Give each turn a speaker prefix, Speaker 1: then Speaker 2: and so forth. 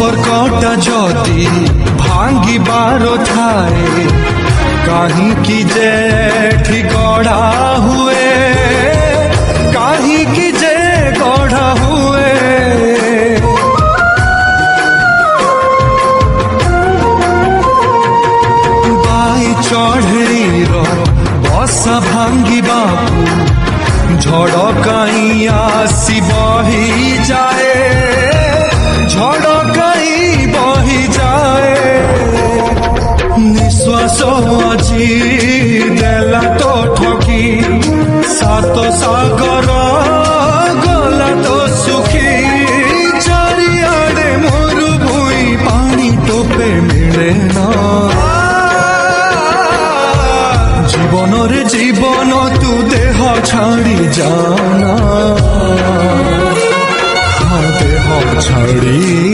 Speaker 1: संपर्कटा जदि भांगिबार थाए काहींकि जे एठी गढ़ा हुए काहींकि जे गढ़ा हुए बाई चढ़ेईर बसा भांगिबाकू झड़ कहीं आसी बही जाए झड़ कहीं बही जाए निश्वास अजी देला तो ठकी सात सागर गला तो सुखी चारिआडे मोरू भुई पानी टोपे मिले ना जीवन रे जीवन तू देह छाड़ी जाना देह छाड़ी